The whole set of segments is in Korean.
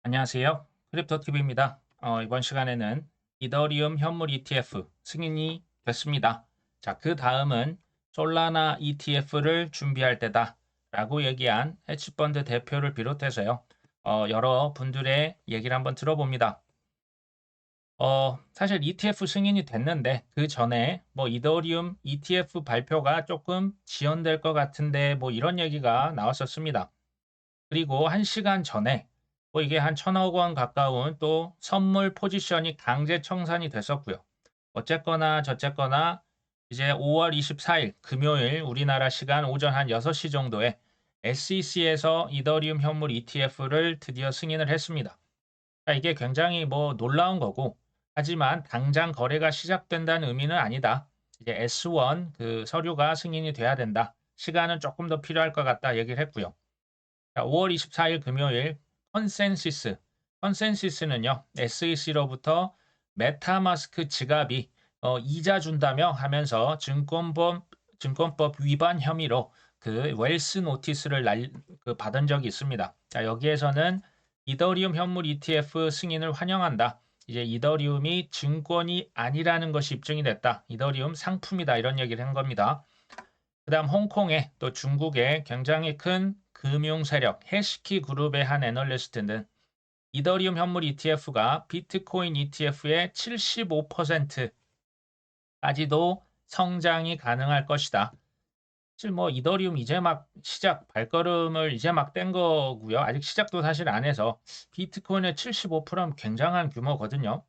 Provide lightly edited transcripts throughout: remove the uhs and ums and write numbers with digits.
안녕하세요. 크립토TV입니다. 이번 시간에는 이더리움 현물 ETF 승인이 됐습니다. 자, 그 다음은 솔라나 ETF를 준비할 때다 라고 얘기한 헤지펀드 대표를 비롯해서요. 여러 분들의 얘기를 한번 들어봅니다. 사실 ETF 승인이 됐는데 그 전에 뭐 이더리움 ETF 발표가 조금 지연될 것 같은데 뭐 이런 얘기가 나왔었습니다. 그리고 1시간 전에 뭐 이게 한 1,000억 원 가까운 또 선물 포지션이 강제 청산이 됐었고요. 어쨌거나 저쨌거나 이제 5월 24일 금요일 우리나라 시간 오전 한 6시 정도에 SEC에서 이더리움 현물 ETF를 드디어 승인을 했습니다. 이게 굉장히 뭐 놀라운 거고, 하지만 당장 거래가 시작된다는 의미는 아니다. 이제 S1 그 서류가 승인이 돼야 된다. 시간은 조금 더 필요할 것 같다 얘기를 했고요. 자, 5월 24일 금요일 컨센시스. 컨센시스는요, SEC로부터 메타마스크 지갑이 이자 준다며 하면서 증권법 위반 혐의로 그 웰스 노티스를 받은 적이 있습니다. 자, 여기에서는 이더리움 현물 ETF 승인을 환영한다. 이제 이더리움이 증권이 아니라는 것이 입증이 됐다. 이더리움 상품이다. 이런 얘기를 한 겁니다. 그다음 홍콩에 또 중국에 굉장히 큰 금융 세력 해시키 그룹의 한 애널리스트는 이더리움 현물 ETF가 비트코인 ETF의 75%까지도 성장이 가능할 것이다. 사실 뭐 이더리움 이제 막 시작 발걸음을 이제 막 뗀 거고요. 아직 시작도 사실 안 해서 비트코인의 75%는 굉장한 규모거든요.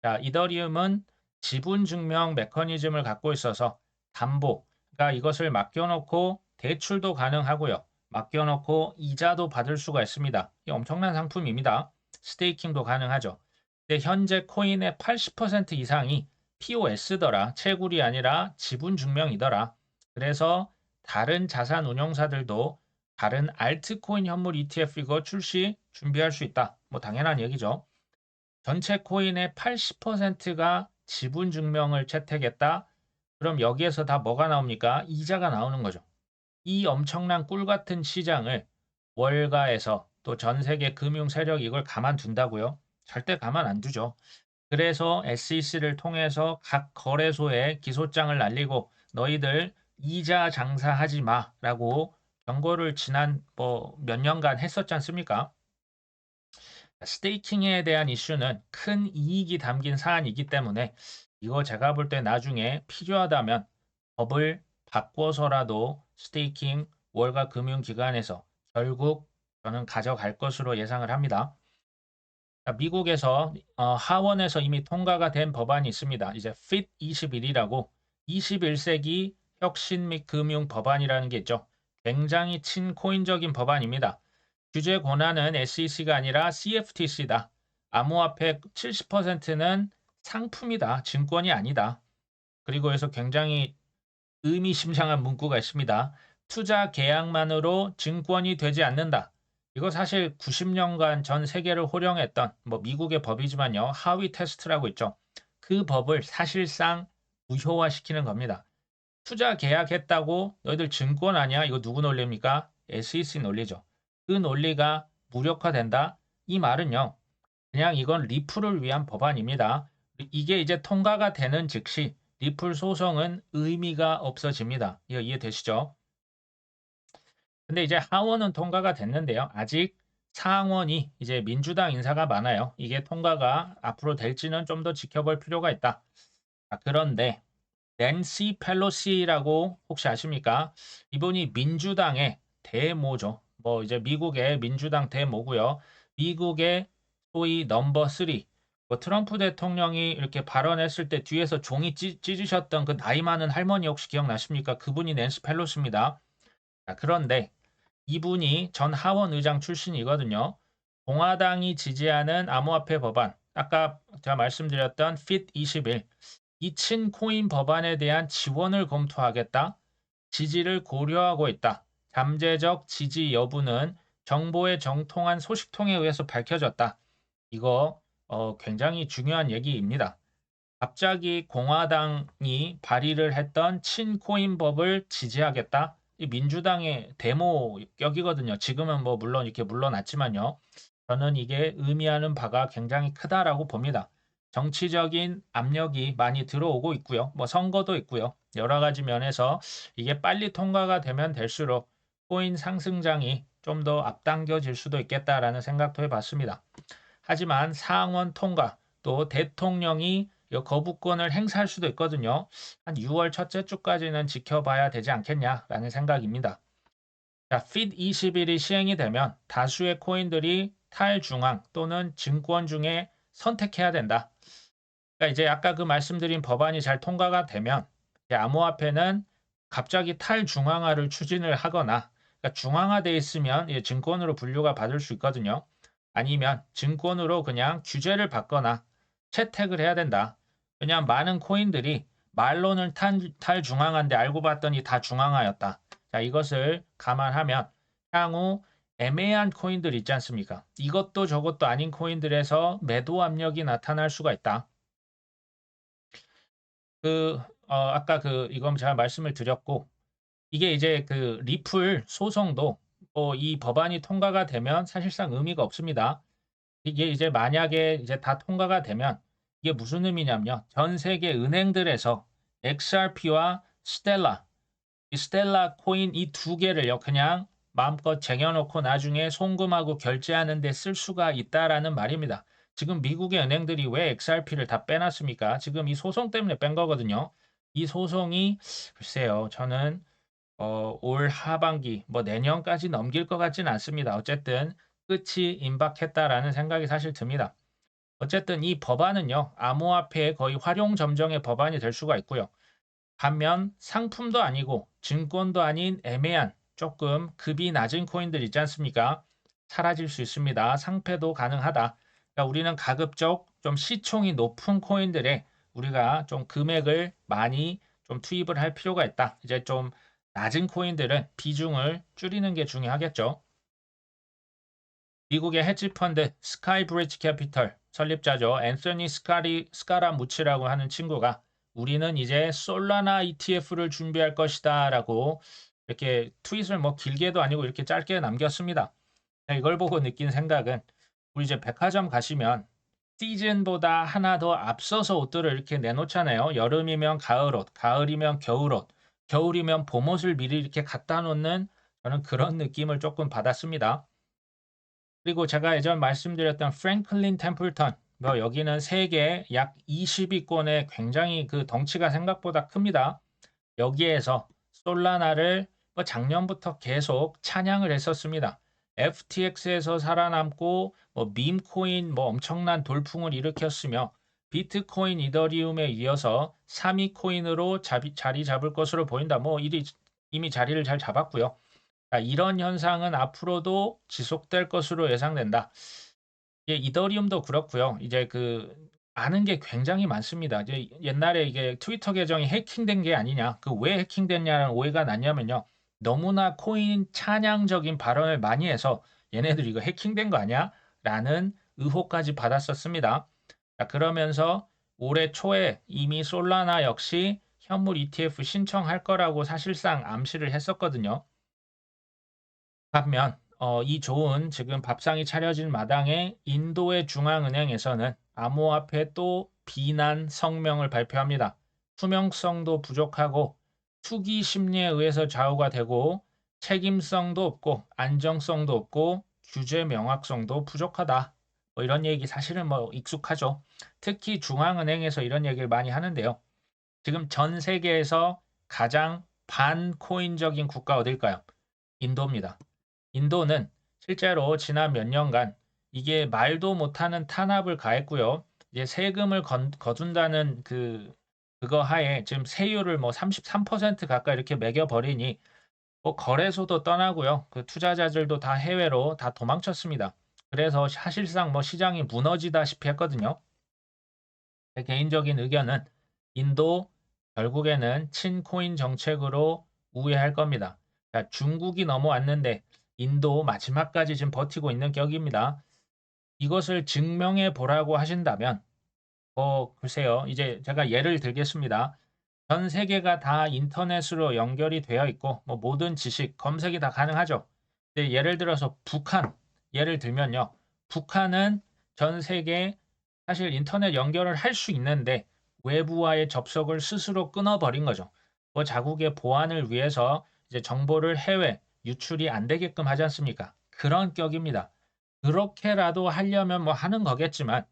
자, 이더리움은 지분 증명 메커니즘을 갖고 있어서 담보, 그러니까 이것을 맡겨놓고 대출도 가능하고요. 맡겨놓고 이자도 받을 수가 있습니다. 이 엄청난 상품입니다. 스테이킹도 가능하죠. 근데 현재 코인의 80% 이상이 POS더라. 채굴이 아니라 지분 증명이더라. 그래서 다른 자산 운용사들도 다른 알트코인 현물 ETF 이거 출시 준비할 수 있다. 뭐 당연한 얘기죠. 전체 코인의 80%가 지분 증명을 채택했다. 그럼 여기에서 다 뭐가 나옵니까? 이자가 나오는 거죠. 이 엄청난 꿀 같은 시장을 월가에서 또 전 세계 금융 세력이 이걸 가만둔다고요? 절대 가만 안 두죠. 그래서 SEC를 통해서 각 거래소에 기소장을 날리고 너희들 이자 장사하지 마라고 경고를 지난 뭐 몇 년간 했었지 않습니까? 스테이킹에 대한 이슈는 큰 이익이 담긴 사안이기 때문에 이거 제가 볼 때 나중에 필요하다면 법을 바꿔서라도 스테이킹 월가 금융기관에서 결국 저는 가져갈 것으로 예상을 합니다. 미국에서 하원에서 이미 통과가 된 법안이 있습니다. 이제 FIT 21이라고 21세기 혁신 및 금융 법안이라는 게 있죠. 굉장히 친코인적인 법안입니다. 규제 권한은 SEC가 아니라 CFTC다. 암호화폐 70%는 상품이다. 증권이 아니다. 그리고 해서 굉장히 의미심장한 문구가 있습니다. 투자 계약만으로 증권이 되지 않는다. 이거 사실 90년간 전 세계를 호령했던 뭐 미국의 법이지만요. 하위 테스트라고 있죠. 그 법을 사실상 무효화시키는 겁니다. 투자 계약했다고 너희들 증권 아니야? 이거 누구 논리입니까? SEC 논리죠. 그 논리가 무력화된다? 이 말은요. 그냥 이건 리플을 위한 법안입니다. 이게 이제 통과가 되는 즉시 리플 소송은 의미가 없어집니다. 이거 이해되시죠? 근데 이제 하원은 통과가 됐는데요. 아직 상원이 이제 민주당 인사가 많아요. 이게 통과가 앞으로 될지는 좀 더 지켜볼 필요가 있다. 그런데 낸시 펠로시라고 혹시 아십니까? 이분이 민주당의 대모죠. 뭐 이제 미국의 민주당 대모고요. 미국의 소위 넘버 3. 뭐 트럼프 대통령이 이렇게 발언했을 때 뒤에서 종이 찢으셨던 그 나이 많은 할머니 혹시 기억나십니까? 그분이 낸시 펠로시입니다. 자, 그런데 이분이 전 하원 의장 출신이거든요. 공화당이 지지하는 암호화폐 법안, 아까 제가 말씀드렸던 FIT 21, 이 친코인 법안에 대한 지원을 검토하겠다. 지지를 고려하고 있다. 잠재적 지지 여부는 정보의 정통한 소식통에 의해서 밝혀졌다. 이거 굉장히 중요한 얘기입니다. 갑자기 공화당이 발의를 했던 친코인법을 지지하겠다. 이 민주당의 데모격이거든요. 지금은 뭐 물론 이렇게 물러났지만요. 저는 이게 의미하는 바가 굉장히 크다라고 봅니다. 정치적인 압력이 많이 들어오고 있고요. 뭐 선거도 있고요. 여러 가지 면에서 이게 빨리 통과가 되면 될수록 코인 상승장이 좀 더 앞당겨질 수도 있겠다라는 생각도 해봤습니다. 하지만 상원 통과 또 대통령이 이 거부권을 행사할 수도 있거든요. 한 6월 첫째 주까지는 지켜봐야 되지 않겠냐라는 생각입니다. 자, FIT 21이 시행이 되면 다수의 코인들이 탈중앙 또는 증권 중에 선택해야 된다. 그러니까 이제 아까 그 말씀드린 법안이 잘 통과가 되면 이제 암호화폐는 갑자기 탈중앙화를 추진을 하거나 그러니까 중앙화돼 있으면 이제 증권으로 분류가 받을 수 있거든요. 아니면 증권으로 그냥 규제를 받거나 채택을 해야 된다. 왜냐하면 많은 코인들이 말로는 탈중앙화인데 알고 봤더니 다 중앙화였다. 자, 이것을 감안하면 향후 애매한 코인들 있지 않습니까? 이것도 저것도 아닌 코인들에서 매도 압력이 나타날 수가 있다. 아까 이건 제가 말씀을 드렸고, 이게 이제 그 리플 소송도 이 법안이 통과가 되면 사실상 의미가 없습니다. 이게 이제 만약에 이제 다 통과가 되면 이게 무슨 의미냐면요. 전 세계 은행들에서 XRP와 스텔라, 이 스텔라 코인 이 두 개를요, 그냥 마음껏 쟁여놓고 나중에 송금하고 결제하는 데 쓸 수가 있다라는 말입니다. 지금 미국의 은행들이 왜 XRP를 다 빼놨습니까? 지금 이 소송 때문에 뺀 거거든요. 이 소송이 글쎄요, 저는 올 하반기, 뭐 내년까지 넘길 것 같지는 않습니다. 어쨌든 끝이 임박했다라는 생각이 사실 듭니다. 어쨌든 이 법안은요, 암호화폐의 거의 활용 점정의 법안이 될 수가 있고요. 반면 상품도 아니고 증권도 아닌 애매한 조금 급이 낮은 코인들 있지 않습니까? 사라질 수 있습니다. 상패도 가능하다. 그러니까 우리는 가급적 좀 시총이 높은 코인들에 우리가 좀 금액을 많이 좀 투입을 할 필요가 있다. 이제 좀 낮은 코인들은 비중을 줄이는 게 중요하겠죠. 미국의 헤지펀드 스카이브리지 캐피털 설립자죠. 앤서니 스카라무치라고 하는 친구가 우리는 이제 솔라나 ETF를 준비할 것이다 라고 이렇게 트윗을 뭐 길게도 아니고 이렇게 짧게 남겼습니다. 이걸 보고 느낀 생각은 우리 이제 백화점 가시면 시즌보다 하나 더 앞서서 옷들을 이렇게 내놓잖아요. 여름이면 가을옷, 가을이면 겨울옷, 겨울이면 봄옷을 미리 이렇게 갖다 놓는 저는 그런 느낌을 조금 받았습니다. 그리고 제가 예전 말씀드렸던 프랭클린 템플턴, 뭐 여기는 세계 약 20위권의 굉장히 그 덩치가 생각보다 큽니다. 여기에서 솔라나를 뭐 작년부터 계속 찬양을 했었습니다. FTX에서 살아남고 뭐 밈코인 뭐 엄청난 돌풍을 일으켰으며 비트코인, 이더리움에 이어서 3위 코인으로 자리 잡을 것으로 보인다. 뭐 이미 자리를 잘 잡았고요. 이런 현상은 앞으로도 지속될 것으로 예상된다. 이더리움도 그렇고요. 이제 아는 게 굉장히 많습니다. 이제 옛날에 이게 트위터 계정이 해킹된 게 아니냐, 왜 해킹됐냐는 오해가 났냐면요. 너무나 코인 찬양적인 발언을 많이 해서 얘네들 이거 해킹된 거 아니야? 라는 의혹까지 받았었습니다. 자, 그러면서 올해 초에 이미 솔라나 역시 현물 ETF 신청할 거라고 사실상 암시를 했었거든요. 반면 이 좋은 지금 밥상이 차려진 마당에 인도의 중앙은행에서는 암호화폐 또 비난 성명을 발표합니다. 투명성도 부족하고 투기 심리에 의해서 좌우가 되고 책임성도 없고 안정성도 없고 규제 명확성도 부족하다. 뭐 이런 얘기 사실은 뭐 익숙하죠. 특히 중앙은행에서 이런 얘기를 많이 하는데요. 지금 전 세계에서 가장 반코인적인 국가 어딜까요? 인도입니다. 인도는 실제로 지난 몇 년간 이게 말도 못하는 탄압을 가했고요. 이제 세금을 거둔다는 그거 하에 지금 세율을 뭐 33% 가까이 이렇게 매겨버리니 뭐 거래소도 떠나고요. 그 투자자들도 다 해외로 다 도망쳤습니다. 그래서 사실상 뭐 시장이 무너지다시피 했거든요. 제 개인적인 의견은 인도 결국에는 친코인 정책으로 우회할 겁니다. 자, 중국이 넘어왔는데 인도 마지막까지 지금 버티고 있는 격입니다. 이것을 증명해 보라고 하신다면 글쎄요. 이제 제가 예를 들겠습니다. 전 세계가 다 인터넷으로 연결이 되어 있고 뭐 모든 지식, 검색이 다 가능하죠. 근데 예를 들어서 북한 예를 들면요. 북한은 전 세계 사실 인터넷 연결을 할 수 있는데 외부와의 접속을 스스로 끊어버린 거죠. 뭐 자국의 보안을 위해서 이제 정보를 해외 유출이 안 되게끔 하지 않습니까? 그런 격입니다. 그렇게라도 하려면 뭐 하는 거겠지만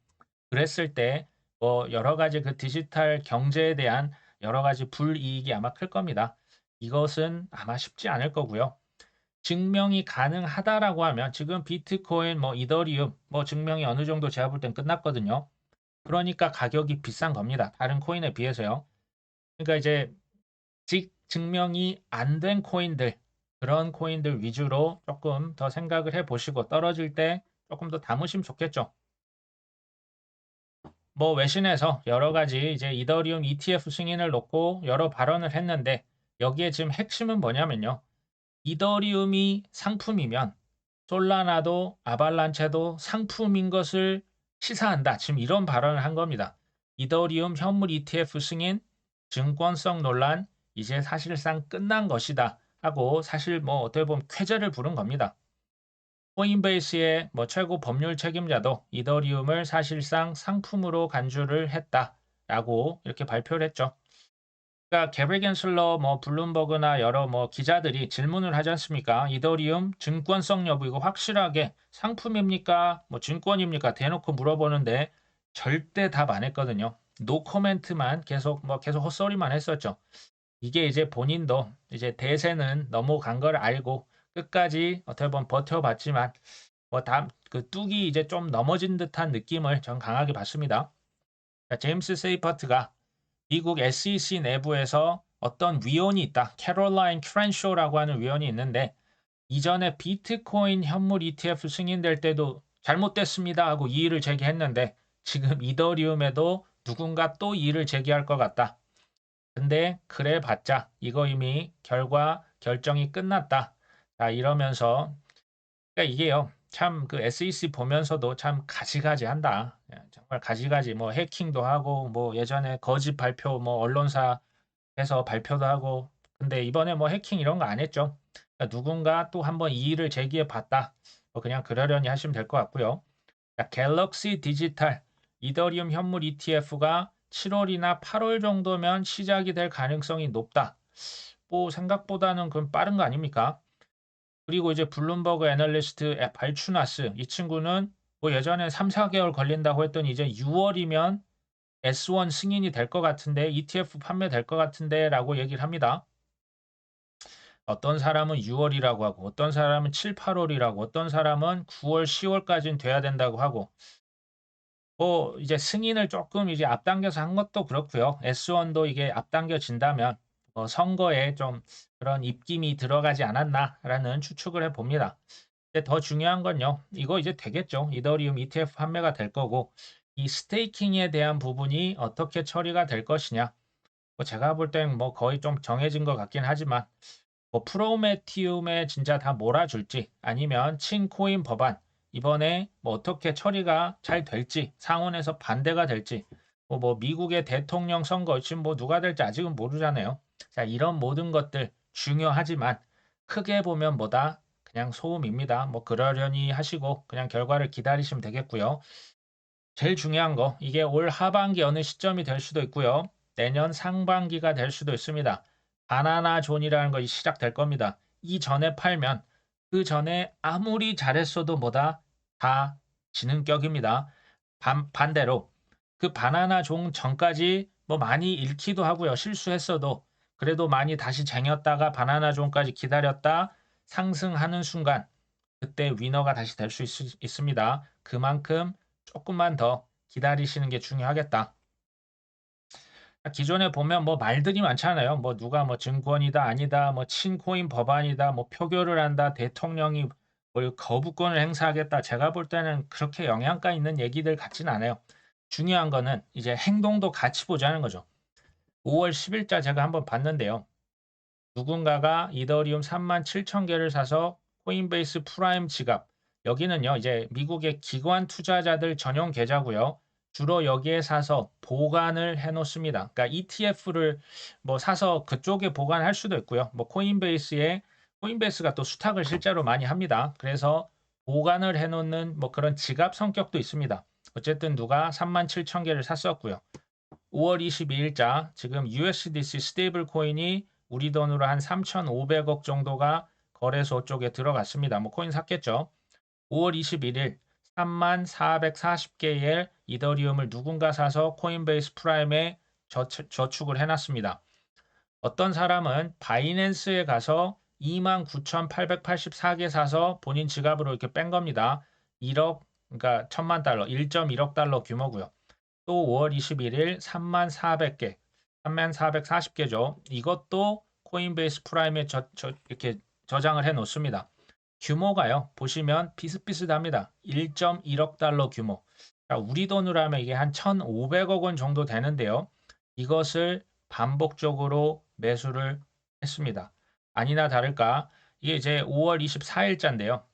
그랬을 때 뭐 여러 가지 그 디지털 경제에 대한 여러 가지 불이익이 아마 클 겁니다. 이것은 아마 쉽지 않을 거고요. 증명이 가능하다라고 하면 지금 비트코인, 뭐 이더리움, 뭐 증명이 어느 정도 제가 볼 땐 끝났거든요. 그러니까 가격이 비싼 겁니다. 다른 코인에 비해서요. 그러니까 이제 증명이 안 된 코인들, 그런 코인들 위주로 조금 더 생각을 해 보시고 떨어질 때 조금 더 담으시면 좋겠죠. 뭐 외신에서 여러 가지 이제 이더리움 ETF 승인을 놓고 여러 발언을 했는데 여기에 지금 핵심은 뭐냐면요. 이더리움이 상품이면 솔라나도 아발란체도 상품인 것을 시사한다. 지금 이런 발언을 한 겁니다. 이더리움 현물 ETF 승인, 증권성 논란, 이제 사실상 끝난 것이다. 하고 사실 뭐 어떻게 보면 쾌재를 부른 겁니다. 코인베이스의 뭐 최고 법률 책임자도 이더리움을 사실상 상품으로 간주를 했다라고 이렇게 발표를 했죠. 그러니까 게리 겐슬러, 뭐 블룸버그나 여러 뭐 기자들이 질문을 하지 않습니까? 이더리움 증권성 여부 이거 확실하게 상품입니까? 뭐 증권입니까? 대놓고 물어보는데 절대 답 안 했거든요. 노 코멘트만 계속 헛소리만 했었죠. 이게 이제 본인도 이제 대세는 넘어간 걸 알고 끝까지 어떻게 보면 버텨봤지만 뭐 그 뚝이 이제 좀 넘어진 듯한 느낌을 전 강하게 받습니다. 제임스 세이퍼트가 미국 SEC 내부에서 어떤 위원이 있다. 캐롤라인 크랜쇼라고 하는 위원이 있는데 이전에 비트코인 현물 ETF 승인될 때도 잘못됐습니다 하고 이의를 제기했는데 지금 이더리움에도 누군가 또 이의를 제기할 것 같다. 근데 그래봤자 이거 이미 결정이 끝났다. 자 이러면서 그러니까 이게요. 참 그 SEC 보면서도 참 가지가지한다. 예, 정말 가지가지 뭐 해킹도 하고 뭐 예전에 거짓 발표 뭐 언론사에서 발표도 하고 근데 이번에 뭐 해킹 이런 거 안 했죠. 그러니까 누군가 또 한번 이의를 제기해 봤다. 뭐 그냥 그러려니 하시면 될 것 같고요. 갤럭시 디지털 이더리움 현물 ETF가 7월이나 8월 정도면 시작이 될 가능성이 높다. 뭐 생각보다는 그럼 빠른 거 아닙니까? 그리고 이제 블룸버그 애널리스트 발추나스 이 친구는 뭐 예전에 3, 4개월 걸린다고 했더니 이제 6월이면 S1 승인이 될 것 같은데 ETF 판매될 것 같은데라고 얘기를 합니다. 어떤 사람은 6월이라고 하고 어떤 사람은 7, 8월이라고 어떤 사람은 9월, 10월까지는 돼야 된다고 하고 뭐 이제 승인을 조금 이제 앞당겨서 한 것도 그렇고요. S1도 이게 앞당겨진다면 선거에 좀 그런 입김이 들어가지 않았나라는 추측을 해봅니다. 근데 더 중요한 건요. 이거 이제 되겠죠. 이더리움 ETF 판매가 될 거고 이 스테이킹에 대한 부분이 어떻게 처리가 될 것이냐. 뭐 제가 볼 땐 뭐 거의 좀 정해진 것 같긴 하지만 뭐 프로메티움에 진짜 다 몰아줄지 아니면 친코인 법안 이번에 뭐 어떻게 처리가 잘 될지 상원에서 반대가 될지 뭐 미국의 대통령 선거 지금 뭐 누가 될지 아직은 모르잖아요. 자 이런 모든 것들 중요하지만 크게 보면 뭐다 그냥 소음입니다. 뭐 그러려니 하시고 그냥 결과를 기다리시면 되겠고요. 제일 중요한 거 이게 올 하반기 어느 시점이 될 수도 있고요. 내년 상반기가 될 수도 있습니다. 바나나 존이라는 것이 시작될 겁니다. 이전에 팔면 그 전에 아무리 잘했어도 뭐다 다 지는 격입니다. 반대로 그 바나나 존 전까지 뭐 많이 잃기도 하고요. 실수했어도 그래도 많이 다시 쟁였다가 바나나 존까지 기다렸다 상승하는 순간 그때 위너가 다시 될 수 있습니다. 그만큼 조금만 더 기다리시는 게 중요하겠다. 기존에 보면 뭐 말들이 많잖아요. 뭐 누가 뭐 증권이다 아니다 뭐 친코인 법안이다 뭐 표결을 한다 대통령이 뭐 거부권을 행사하겠다. 제가 볼 때는 그렇게 영향가 있는 얘기들 같지는 않아요. 중요한 거는 이제 행동도 같이 보자는 거죠. 5월 10일자 제가 한번 봤는데요. 누군가가 이더리움 37,000개를 사서 코인베이스 프라임 지갑 여기는요 이제 미국의 기관 투자자들 전용 계좌고요. 주로 여기에 사서 보관을 해 놓습니다. 그러니까 ETF를 뭐 사서 그쪽에 보관할 수도 있고요. 뭐 코인베이스가 또 수탁을 실제로 많이 합니다. 그래서 보관을 해놓는 뭐 그런 지갑 성격도 있습니다. 어쨌든 누가 37,000개를 샀었고요. 5월 22일자 지금 USDC 스테이블 코인이 우리 돈으로 한 3,500억 정도가 거래소 쪽에 들어갔습니다. 뭐 코인 샀겠죠. 5월 21일 3440개의 이더리움을 누군가 사서 코인베이스 프라임에 저축을 해놨습니다. 어떤 사람은 바이낸스에 가서 29,884개 사서 본인 지갑으로 이렇게 뺀 겁니다. 1억, 그러니까 1,000만 달러, 1.1억 달러 규모고요. 또 5월 21일 3400개, 3440개죠. 이것도 코인베이스 프라임에 이렇게 저장을 해 놓습니다. 규모가요. 보시면 비슷비슷합니다. 1.1억 달러 규모. 자, 우리 돈으로 하면 이게 한 1,500억 원 정도 되는데요. 이것을 반복적으로 매수를 했습니다. 아니나 다를까 이게 이제 5월 24일자인데요.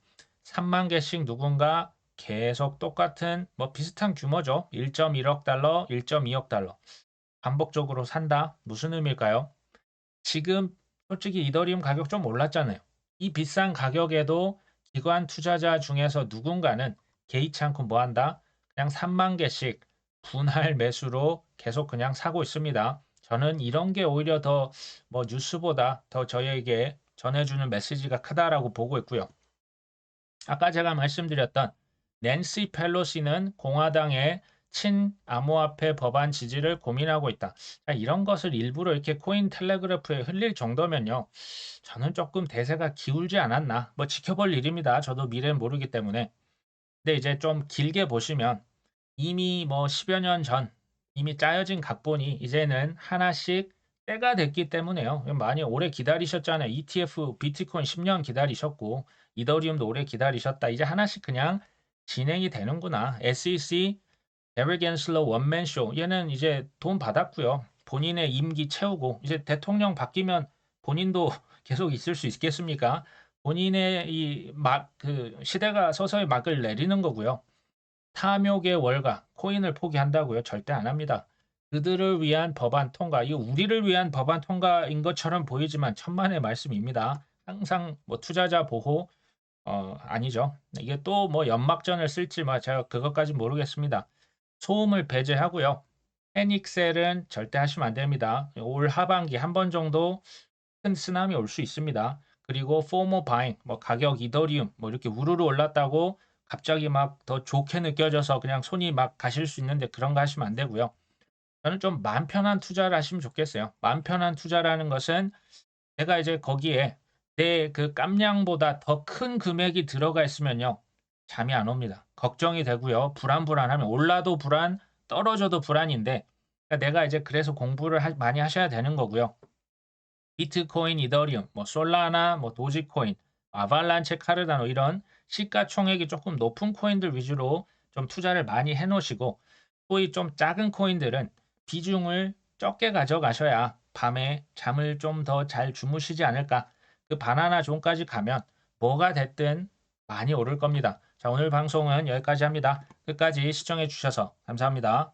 3만 개씩 누군가 계속 똑같은 뭐 비슷한 규모죠. 1.1억 달러, 1.2억 달러. 반복적으로 산다. 무슨 의미일까요? 지금 솔직히 이더리움 가격 좀 올랐잖아요. 이 비싼 가격에도 기관 투자자 중에서 누군가는 개의치 않고 뭐 한다? 그냥 3만 개씩 분할 매수로 계속 그냥 사고 있습니다. 저는 이런 게 오히려 더 뭐 뉴스보다 더 저에게 전해주는 메시지가 크다라고 보고 있고요. 아까 제가 말씀드렸던 낸시 펠로시는 공화당의 친암호화폐 법안 지지를 고민하고 있다. 자, 이런 것을 일부러 이렇게 코인 텔레그래프에 흘릴 정도면요. 저는 조금 대세가 기울지 않았나. 뭐 지켜볼 일입니다. 저도 미래는 모르기 때문에. 근데 이제 좀 길게 보시면 이미 뭐 10여 년 전 이미 짜여진 각본이 이제는 하나씩 때가 됐기 때문에요. 많이 오래 기다리셨잖아요. ETF, 비트코인 10년 기다리셨고 이더리움도 오래 기다리셨다. 이제 하나씩 그냥 진행이 되는구나. SEC, 데릭 앤슬러 원맨쇼. 얘는 이제 돈 받았고요. 본인의 임기 채우고 이제 대통령 바뀌면 본인도 계속 있을 수 있겠습니까? 본인의 그 시대가 서서히 막을 내리는 거고요. 탐욕의 월가, 코인을 포기한다고요? 절대 안 합니다. 그들을 위한 법안 통과, 이거 우리를 위한 법안 통과인 것처럼 보이지만 천만의 말씀입니다. 항상 뭐 투자자 보호, 아니죠. 이게 또 뭐 연막전을 쓸지 뭐 제가 그것까지 모르겠습니다. 소음을 배제하고요. 패닉셀은 절대 하시면 안 됩니다. 올 하반기 한 번 정도 큰 쓰나미 올 수 있습니다. 그리고 포모 바잉, 뭐 가격 이더리움 뭐 이렇게 우르르 올랐다고 갑자기 막 더 좋게 느껴져서 그냥 손이 막 가실 수 있는데 그런 거 하시면 안 되고요. 저는 좀 마음 편한 투자를 하시면 좋겠어요. 마음 편한 투자라는 것은 내가 이제 거기에 내 그 깜냥보다 더 큰 금액이 들어가 있으면요. 잠이 안 옵니다. 걱정이 되고요. 불안하면 올라도 불안, 떨어져도 불안인데 그러니까 내가 이제 그래서 공부를 많이 하셔야 되는 거고요. 비트코인, 이더리움, 뭐 솔라나, 뭐 도지코인, 아발란체, 카르다노 이런 시가총액이 조금 높은 코인들 위주로 좀 투자를 많이 해놓으시고 또 이 좀 작은 코인들은 비중을 적게 가져가셔야 밤에 잠을 좀 더 잘 주무시지 않을까. 그 바나나 존까지 가면 뭐가 됐든 많이 오를 겁니다. 자, 오늘 방송은 여기까지 합니다. 끝까지 시청해 주셔서 감사합니다.